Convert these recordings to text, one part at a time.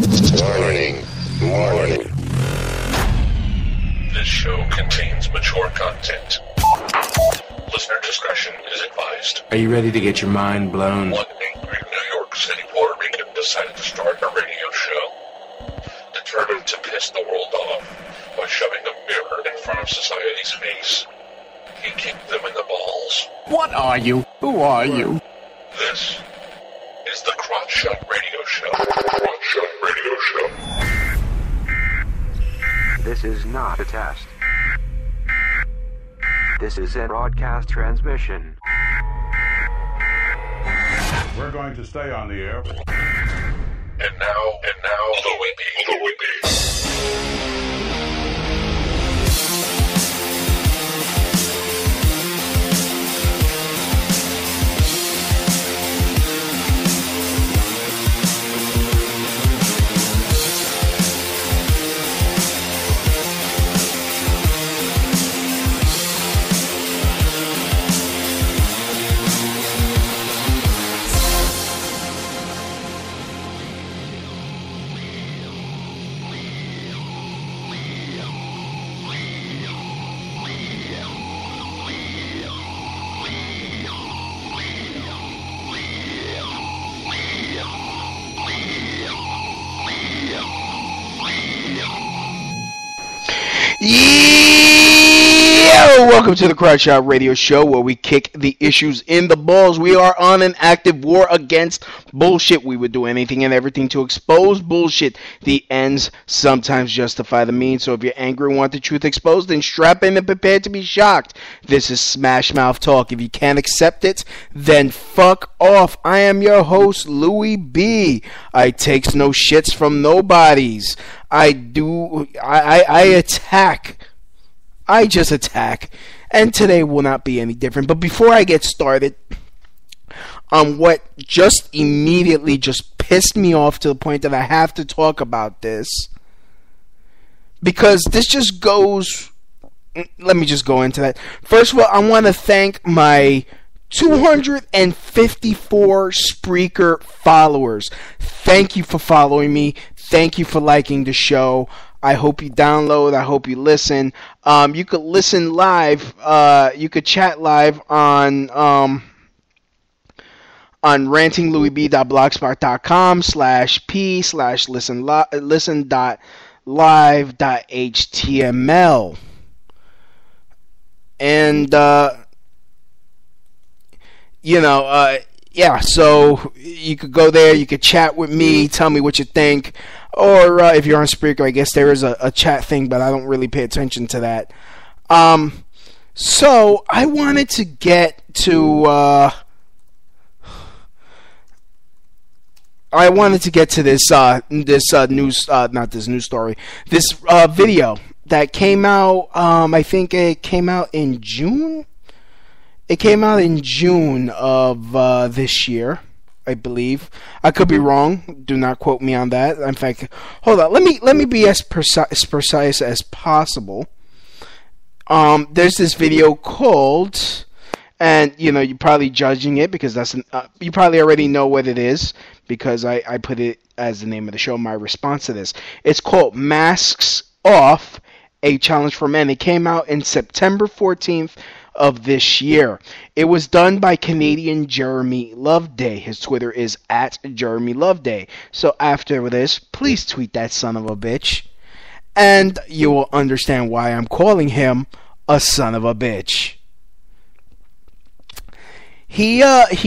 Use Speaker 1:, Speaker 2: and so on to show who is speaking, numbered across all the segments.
Speaker 1: Warning. Warning.
Speaker 2: This show contains mature content. Listener discretion is advised.
Speaker 3: Are you ready to get your mind blown?
Speaker 2: One angry New York City Puerto Rican decided to start a radio show. Determined to piss the world off by shoving a mirror in front of society's face, he kicked them in the balls.
Speaker 4: What are you? Who are you?
Speaker 2: This is the Crotch Shot Radio Show. Crotch Shot Radio Show.
Speaker 5: This is not a test. This is a broadcast transmission.
Speaker 6: We're going to stay on the air.
Speaker 2: And now, Louie B.
Speaker 7: Welcome to the Crotch Shot Radio Show, where we kick the issues in the balls. We are on an active war against bullshit. We would do anything and everything to expose bullshit. The ends sometimes justify the means. So if you're angry and want the truth exposed, then strap in and prepare to be shocked. This is Smash Mouth Talk. If you can't accept it, then fuck off. I am your host, Louie B. I takes no shits from nobodies. I attack. I just attack, and today will not be any different. But before I get started on what just immediately just pissed me off to the point that I have to talk about this, because this just goes, let me just go into that. First of all, I want to thank my 254 Spreaker followers. Thank you for following me. Thank you for liking the show. I hope you download. I hope you listen. You could listen live. You could chat live on rantinglouisb.blogspot.com/p/listen.live.html. And yeah, so you could go there, you could chat with me, tell me what you think, or if you're on Spreaker, I guess there is a chat thing, but I don't really pay attention to that. So I wanted to get to this video that came out. I think it came out in June. It came out in June of this year, I believe. I could be wrong. Do not quote me on that. In fact, hold on. Let me be as precise as possible. There's this video called, and you're probably judging it because you probably already know what it is because I put it as the name of the show. My response to this. It's called "Masks Off: A Challenge for Men." It came out in September 14th. Of this year. It was done by Canadian Jeremy Loveday. His Twitter is @JeremyLoveday. So after this, please tweet that son of a bitch, and you will understand why I'm calling him a son of a bitch. He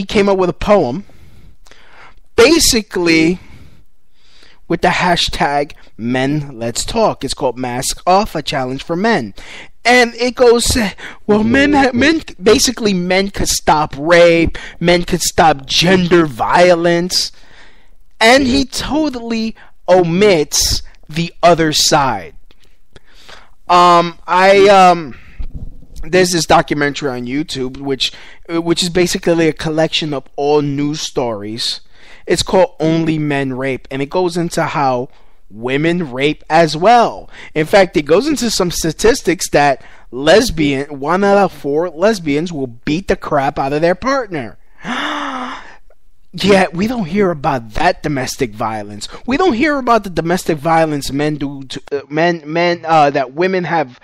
Speaker 7: came up with a poem, basically with the hashtag Men Let's Talk. It's called "Mask Off: A Challenge for Men." And it goes, well, men could stop rape, men could stop gender violence, and he totally omits the other side. There's this documentary on YouTube, which is basically a collection of all news stories. It's called "Only Men Rape," and it goes into how women rape as well. In fact, it goes into some statistics that 1 out of 4 lesbians will beat the crap out of their partner. Yet we don't hear about that domestic violence. We don't hear about the domestic violence men do to that women have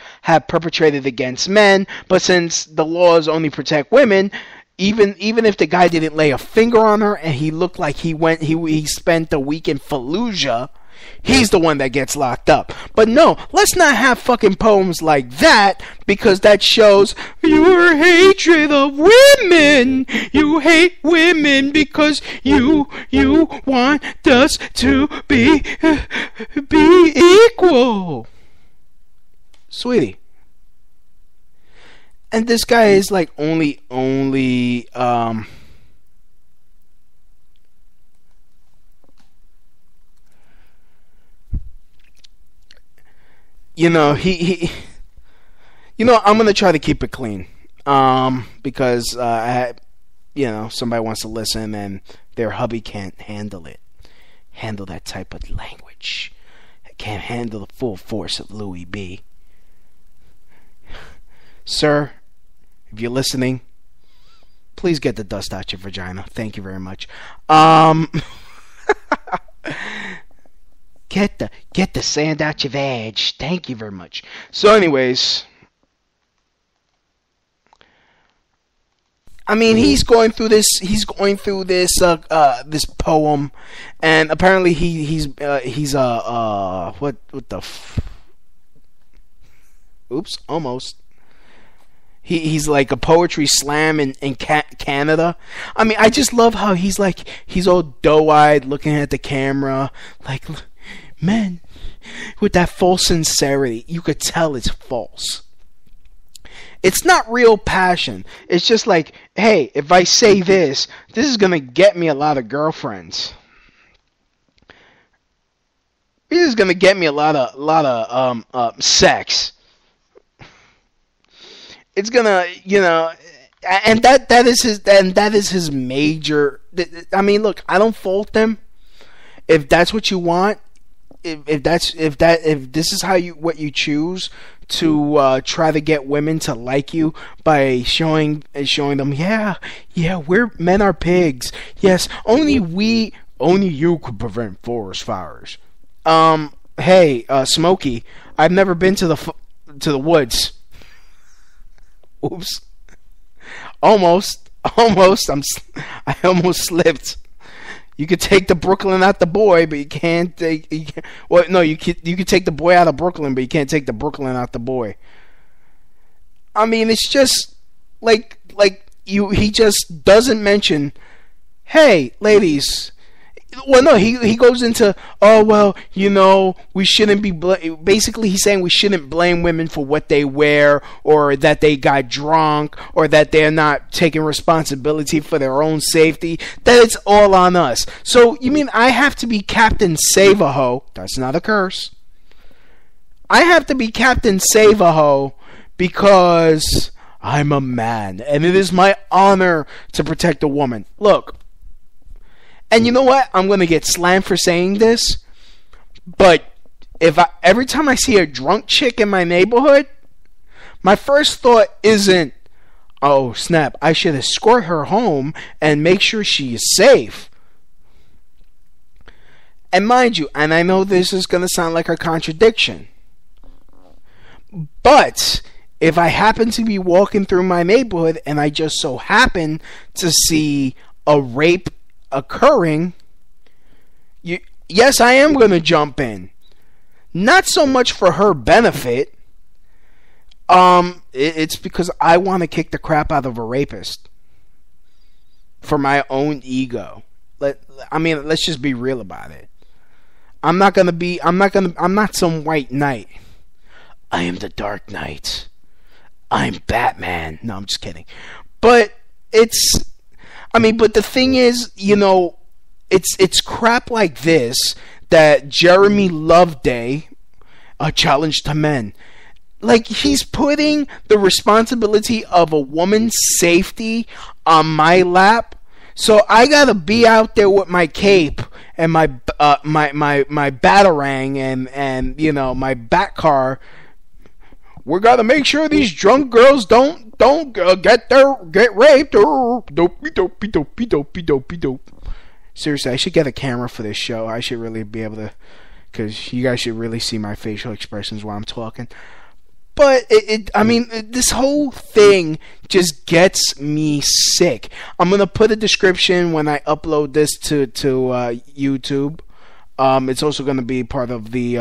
Speaker 7: perpetrated against men. But since the laws only protect women, even if the guy didn't lay a finger on her and he looked like he spent a week in Fallujah, he's the one that gets locked up. But no, let's not have fucking poems like that, because that shows your hatred of women. You hate women because you want us to be equal. Sweetie. And this guy is like only he I'm gonna try to keep it clean, because somebody wants to listen and their hubby can't handle that type of language, can't handle the full force of Louis B. Sir, if you're listening, please get the dust out your vagina. Thank you very much. Get the sand out your vag. Thank you very much. So anyways, I mean, he's going through this this poem, and apparently he's He's like a poetry slam in Canada. I mean, I just love how he's all doe-eyed looking at the camera. Like, man, with that false sincerity. You could tell it's false. It's not real passion. It's just like, hey, if I say this is going to get me a lot of girlfriends. This is going to get me a lot of sex. It's gonna, and that is his major. I mean, look, I don't fault them. If that's what you want, if this is what you choose to try to get women to like you by showing them, yeah, men are pigs. Yes, only you could prevent forest fires. Hey, Smokey, I've never been to the woods. Oops. Almost. I almost slipped. You could take the Brooklyn out the boy, but you can't take. You could take the boy out of Brooklyn, but you can't take the Brooklyn out the boy. I mean, it's just like he just doesn't mention, hey, ladies. Well, no, he goes into, we shouldn't be basically he's saying we shouldn't blame women for what they wear, or that they got drunk, or that they're not taking responsibility for their own safety, that it's all on us. So, you mean I have to be Captain Save-A-Ho? That's not a curse. I have to be Captain Save-A-Ho because I'm a man, and it is my honor to protect a woman. Look. And you know what? I'm going to get slammed for saying this, but every time I see a drunk chick in my neighborhood, my first thought isn't, oh snap, I should escort her home and make sure she is safe. And mind you, and I know this is going to sound like a contradiction, but if I happen to be walking through my neighborhood and I just so happen to see a rape occurring, yes, I am going to jump in. Not so much for her benefit. It's because I want to kick the crap out of a rapist. For my own ego. Let's just be real about it. I'm not some white knight. I am the Dark Knight. I'm Batman. No, I'm just kidding. But but the thing is, it's crap like this that Jeremy Loveday, a challenge to men, like, he's putting the responsibility of a woman's safety on my lap. So I gotta be out there with my cape and my batarang and my bat car. We gotta make sure these drunk girls don't get raped. Dopey. Seriously, I should get a camera for this show. I should really be able to, because you guys should really see my facial expressions while I'm talking. But this whole thing just gets me sick. I'm gonna put a description when I upload this to YouTube. It's also gonna be part of the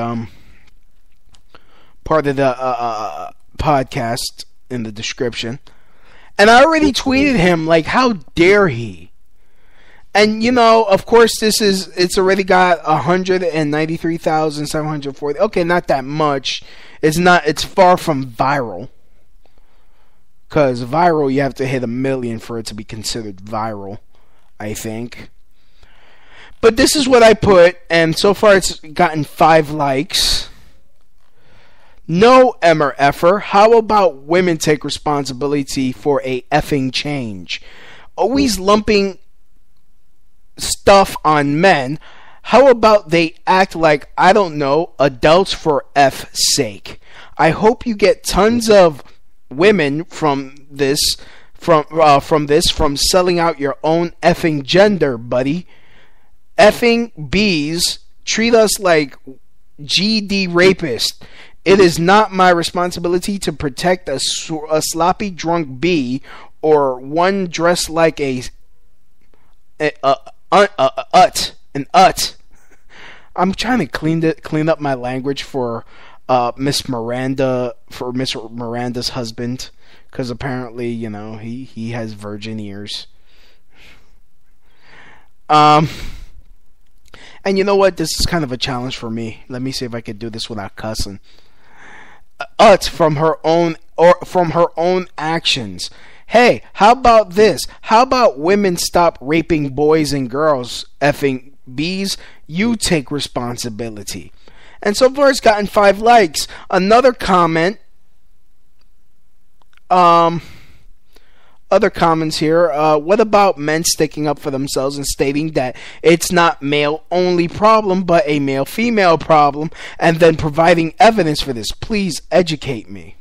Speaker 7: podcast in the description. And I already tweeted him, like, how dare he? And, you know, of course, it's already got 193,740. Okay, not that much. It's far from viral. Because viral, you have to hit 1 million for it to be considered viral, I think. But this is what I put, and so far it's gotten 5 likes. No, Emmer effer. How about women take responsibility for a effing change? Always lumping stuff on men. How about they act like, I don't know, adults for F's sake? I hope you get tons of women from selling out your own effing gender, buddy. Effing bees treat us like GD rapists. It is not my responsibility to protect a sloppy drunk bee or one dressed like an ut. I'm trying to clean up my language for Miss Miranda's husband, because apparently, you know, he has virgin ears. And you know what? This is kind of a challenge for me. Let me see if I could do this without cussing. From her own actions. Hey, how about this? How about women stop raping boys and girls? Effing bees, you take responsibility. And so far it's gotten 5 likes. Another comment. Other comments here. What about men sticking up for themselves and stating that it's not male-only problem, but a male-female problem, and then providing evidence for this? Please educate me.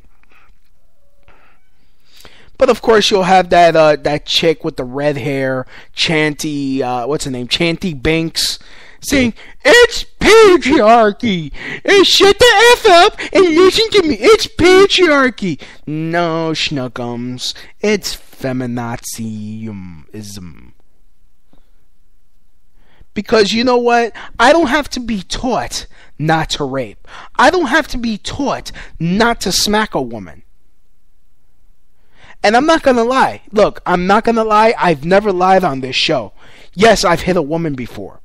Speaker 7: But of course, you'll have that chick with the red hair, Chanty. What's her name? Chanty Banks, saying it's patriarchy. And shut the F up and listen to me. It's patriarchy. No, schnuckums. It's feminazism. Because you know what? I don't have to be taught not to rape. I don't have to be taught not to smack a woman. And I'm not going to lie. Look, I'm not going to lie. I've never lied on this show. Yes, I've hit a woman before.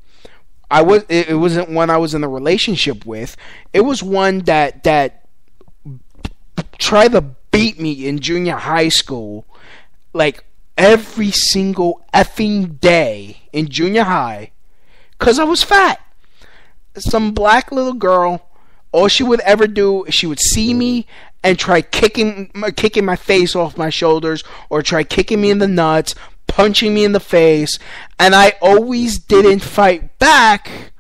Speaker 7: It wasn't one I was in a relationship with. It was one that tried to beat me in junior high school, like every single effing day in junior high, because I was fat. Some black little girl, all she would ever do, she would see me and try kicking my face off my shoulders, or try kicking me in the nuts, punching me in the face, and I always didn't fight back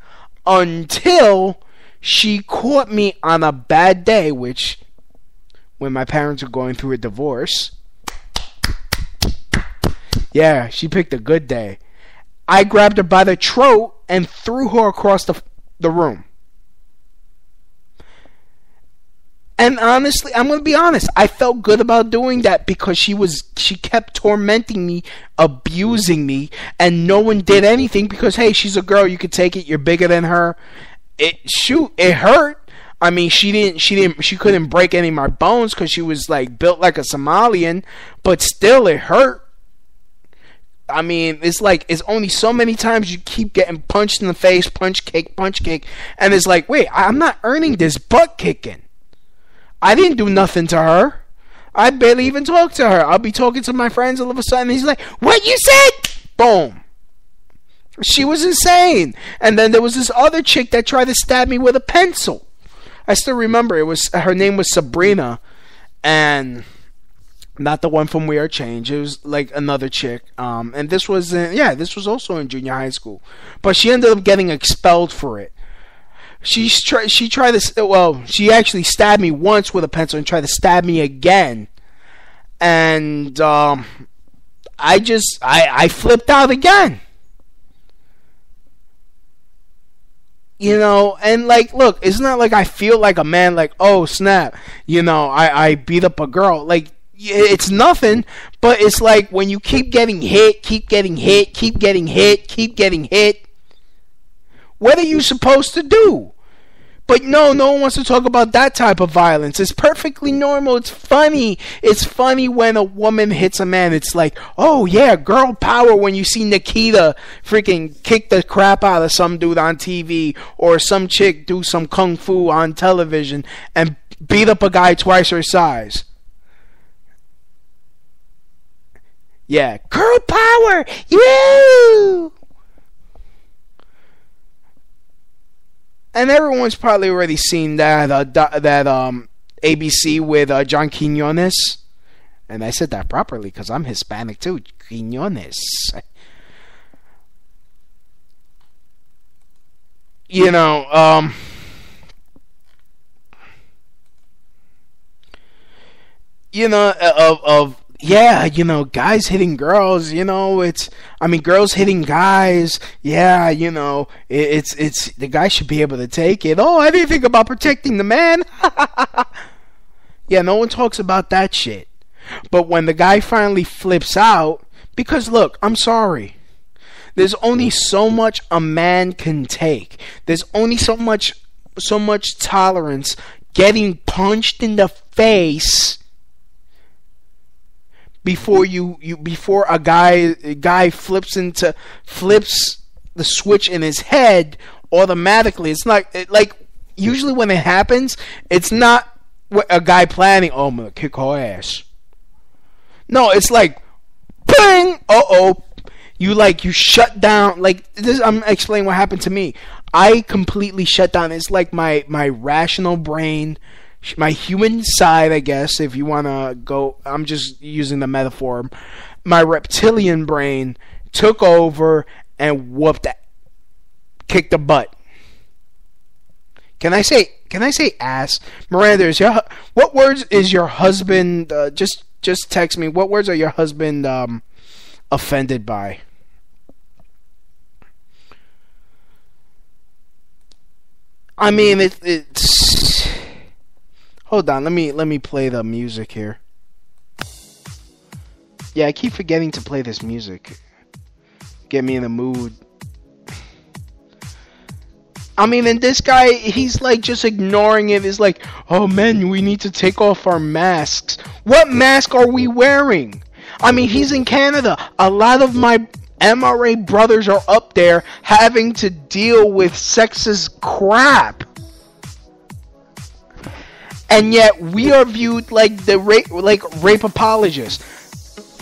Speaker 7: until she caught me on a bad day, which, when my parents were going through a divorce, yeah, she picked a good day. I grabbed her by the throat and threw her across the room. And honestly, I'm going to be honest, I felt good about doing that because she kept tormenting me, abusing me, and no one did anything because, hey, she's a girl, you could take it, you're bigger than her. It hurt. I mean, she couldn't break any of my bones because she was like built like a Somalian, but still it hurt. I mean, it's only so many times you keep getting punched in the face, punch kick, and it's like, wait, I'm not earning this butt kicking. I didn't do nothing to her. I barely even talked to her. I'll be talking to my friends all of a sudden. He's like, what you said? Boom. She was insane. And then there was this other chick that tried to stab me with a pencil. I still remember. Her name was Sabrina. And not the one from We Are Change. It was like another chick. And this was also in junior high school. But she ended up getting expelled for it. She actually stabbed me once with a pencil and tried to stab me again. And I flipped out again. You know, and like, look, it's not like I feel like a man, like, oh snap, you know, I beat up a girl. Like, it's nothing, but it's like when you keep getting hit, what are you supposed to do? But no one wants to talk about that type of violence. It's perfectly normal. It's funny. It's funny when a woman hits a man. It's like, oh yeah, girl power when you see Nikita freaking kick the crap out of some dude on TV, or some chick do some kung fu on television and beat up a guy twice her size. Yeah, girl power! You! And everyone's probably already seen that ABC with John Quinones. And I said that properly because I'm Hispanic too. Quinones. You know, yeah, you know, guys hitting girls, you know, girls hitting guys, yeah, you know, it's the guy should be able to take it. Oh, I didn't think about protecting the man. Yeah, no one talks about that shit. But when the guy finally flips out, because look, I'm sorry, there's only so much a man can take. There's only so much tolerance getting punched in the face before before a guy flips the switch in his head automatically. It's not like usually when it happens, it's not a guy planning, oh, I'm gonna kick her ass. No, it's like bang, you shut down. Like this, I'm explaining what happened to me. I completely shut down. It's like my rational brain, my human side, I guess, if you want to go, I'm just using the metaphor. My reptilian brain took over and kicked the butt. Can I say ass? Miranda, what words is your husband, just text me, what words are your husband offended by? I mean, it's hold on, let me play the music here. Yeah, I keep forgetting to play this music. Get me in the mood. I mean, and this guy, he's like just ignoring it. It's like, oh man, we need to take off our masks. What mask are we wearing? I mean, he's in Canada. A lot of my MRA brothers are up there having to deal with sexist crap. And yet we are viewed like rape apologists.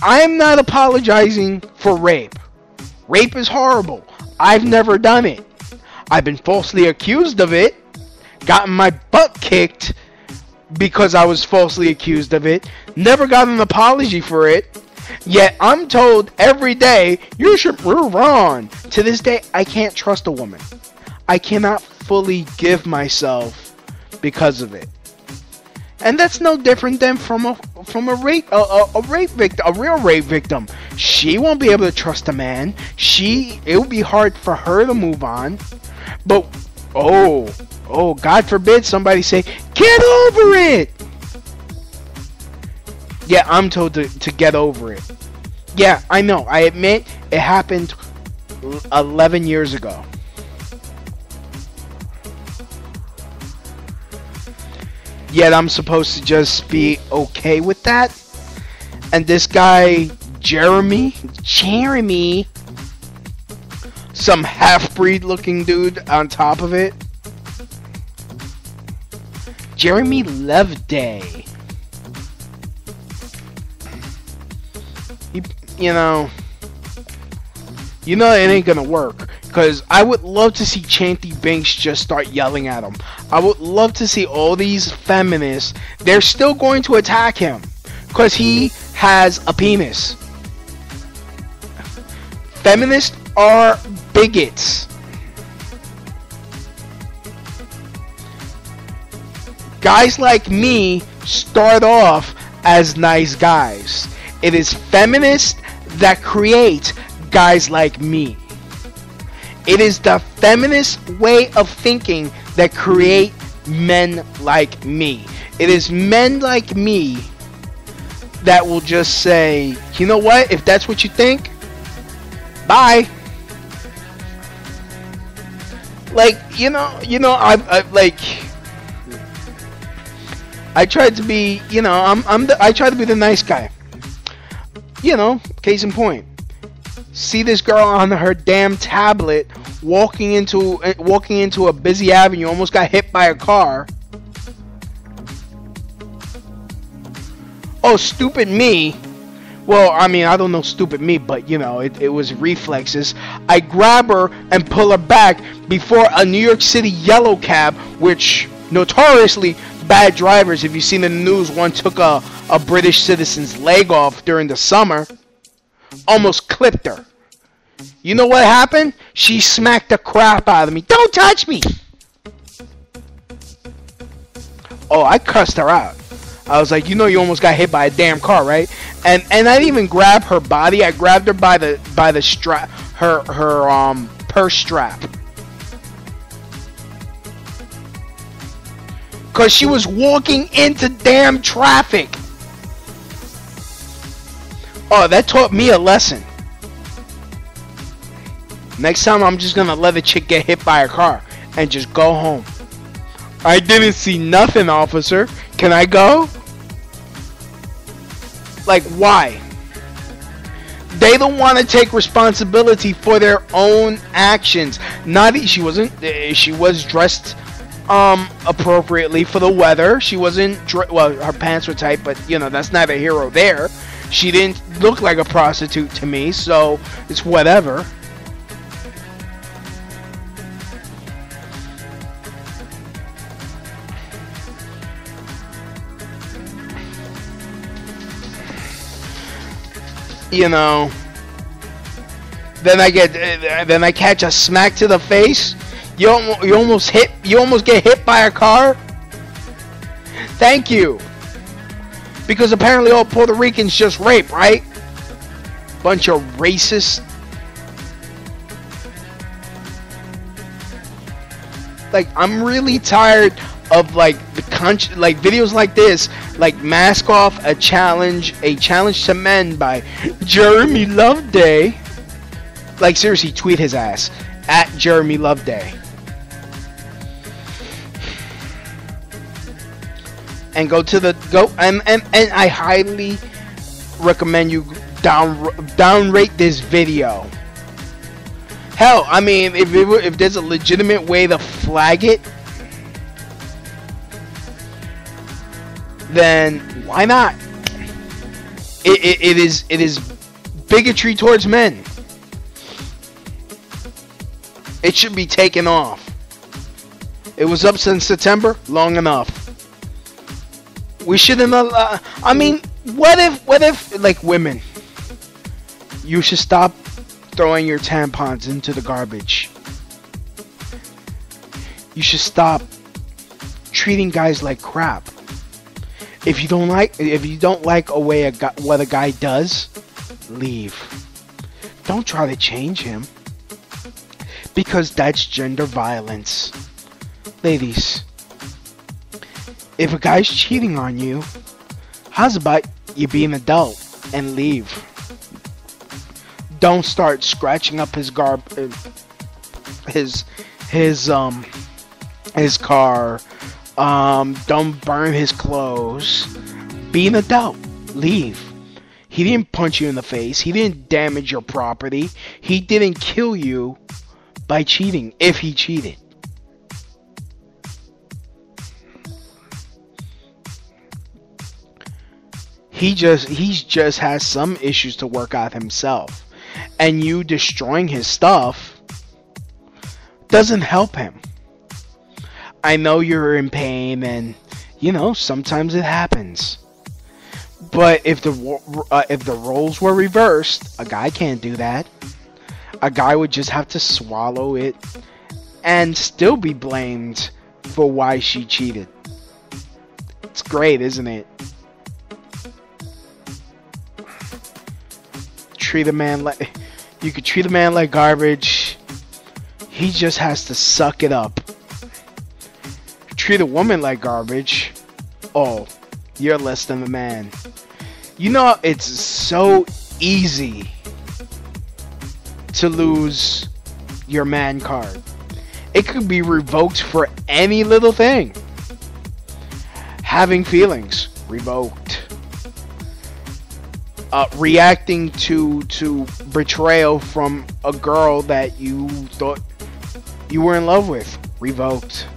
Speaker 7: I'm not apologizing for rape. Rape is horrible. I've never done it. I've been falsely accused of it. Gotten my butt kicked because I was falsely accused of it. Never got an apology for it. Yet I'm told every day, you should move on. To this day, I can't trust a woman. I cannot fully give myself because of it. And that's no different than from a rape victim, a real rape victim. She won't be able to trust a man. It will be hard for her to move on. But oh, God forbid somebody say, get over it. Yeah, I'm told to get over it. Yeah, I know. I admit it happened 11 years ago. Yet I'm supposed to just be okay with that. And this guy, Jeremy, some half-breed looking dude on top of it. Jeremy Loveday. You know it ain't gonna work. Because I would love to see Chanty Binks just start yelling at him. I would love to see all these feminists. They're still going to attack him. Because he has a penis. Feminists are bigots. Guys like me start off as nice guys. It is feminists that create guys like me. It is the feminist way of thinking that create men like me. It is men like me that will just say, you know what? If that's what you think, bye. Like, I tried to be, I tried to be the nice guy. Case in point. See this girl on her damn tablet walking into a busy avenue, almost got hit by a car. Oh, stupid me. Well, I mean, I don't know stupid me, but it was reflexes. I grab her and pull her back before a New York City yellow cab, which notoriously bad drivers, if you've seen in the news, one took a British citizen's leg off during the summer, almost clipped her. You know what happened? She smacked the crap out of me. Don't touch me! Oh, I cussed her out. I was like, you almost got hit by a damn car, right? And I didn't even grab her body. I grabbed her by the strap, her purse strap. Cause she was walking into damn traffic. Oh, that taught me a lesson. Next time I'm just gonna let a chick get hit by a car and just go home. I didn't see nothing, officer. Can I go? Like, why? They don't want to take responsibility for their own actions. She was dressed appropriately for the weather. She wasn't her pants were tight, but that's neither here or there. She didn't look like a prostitute to me, so it's whatever. Then I catch a smack to the face. You almost get hit by a car. Thank you. Because apparently all Puerto Ricans just rape, right? Bunch of racists. Like, I'm really tired of videos like this, like Mask Off, a challenge to men by Jeremy Loveday. Like, seriously, tweet his ass at Jeremy Loveday. And and I highly recommend you downrate this video. Hell, I mean, if there's a legitimate way to flag it, then why not? It is bigotry towards men. It should be taken off. It was up since September, long enough. We shouldn't allow. I mean, what if like women? You should stop throwing your tampons into the garbage. You should stop treating guys like crap. If you don't like what a guy does, leave. Don't try to change him, because that's gender violence. Ladies, if a guy's cheating on you, how's about you be an adult and leave? Don't start scratching up his car. Don't burn his clothes. Be an adult. Leave. He didn't punch you in the face. He didn't damage your property. He didn't kill you by cheating, if he cheated. He just has some issues to work out himself. And you destroying his stuff doesn't help him. I know you're in pain, and sometimes it happens. But if the roles were reversed, a guy can't do that. A guy would just have to swallow it and still be blamed for why she cheated. It's great, isn't it? You could treat a man like garbage. He just has to suck it up. Treat a woman like garbage. Oh, you're less than a man. You know, it's so easy to lose your man card. It could be revoked for any little thing. Having feelings, revoked. Reacting to betrayal from a girl that you thought you were in love with, revoked.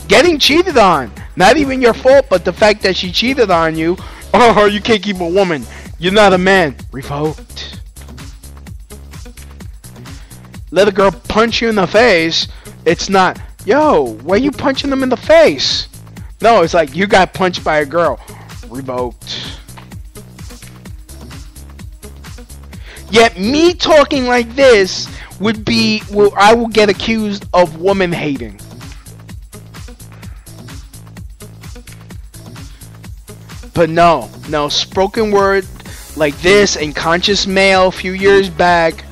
Speaker 7: Getting cheated on, not even your fault, but the fact that she cheated on you. Oh, you can't keep a woman. You're not a man. Revoked. Let a girl punch you in the face. It's not, yo, why are you punching them in the face? No, it's like, you got punched by a girl. Revoked. Yet me talking like this would be, I will get accused of woman hating. But no, spoken word like this and Conscious Male a few years back.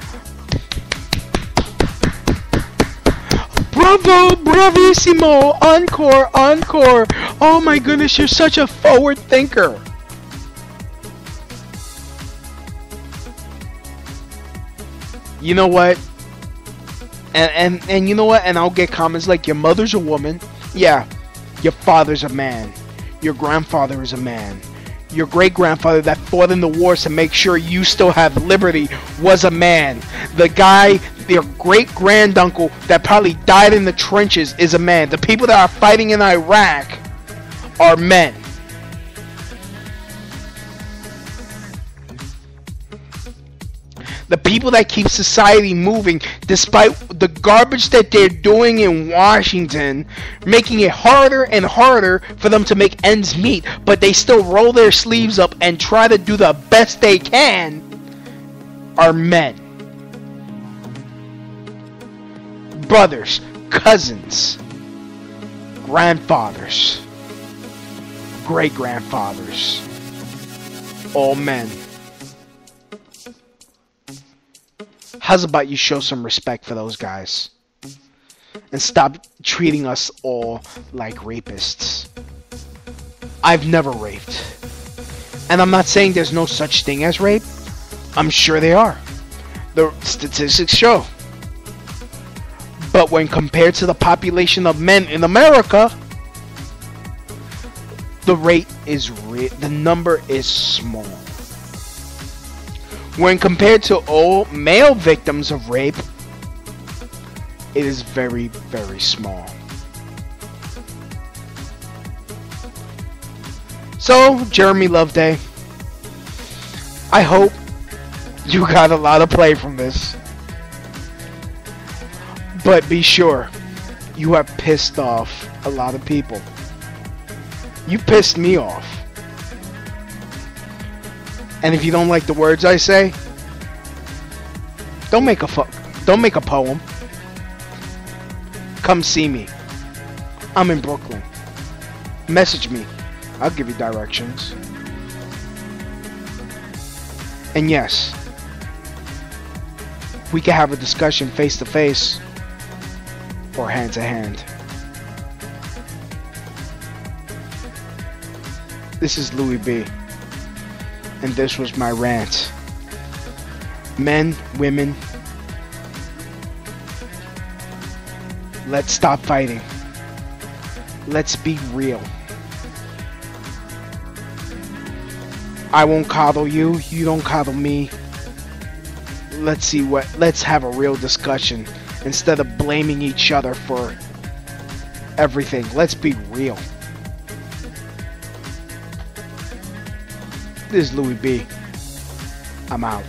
Speaker 7: Bravo, bravissimo, encore, encore. Oh my goodness, you're such a forward thinker. You know what? And you know what? And I'll get comments like, your mother's a woman. Yeah, your father's a man. Your grandfather is a man. Your great-grandfather that fought in the wars to make sure you still have liberty was a man. The guy, your great-granduncle that probably died in the trenches is a man. The people that are fighting in Iraq are men. The people that keep society moving, despite the garbage that they're doing in Washington, making it harder and harder for them to make ends meet, but they still roll their sleeves up and try to do the best they can, are men. Brothers, cousins, grandfathers, great-grandfathers, all men. How's about you show some respect for those guys? And stop treating us all like rapists. I've never raped. And I'm not saying there's no such thing as rape. I'm sure they are. The statistics show. But when compared to the population of men in America, the number is small. When compared to all male victims of rape, it is very, very small. So, Jeremy Loveday, I hope you got a lot of play from this. But be sure, you have pissed off a lot of people. You pissed me off. And if you don't like the words I say, don't make a poem. Come see me. I'm in Brooklyn. Message me. I'll give you directions. And yes, we can have a discussion face to face or hand to hand. This is Louis B. And this was my rant. Men, women, let's stop fighting. Let's be real. I won't coddle you, you don't coddle me. Let's have a real discussion instead of blaming each other for everything. Let's be real. This is Louis B. I'm out.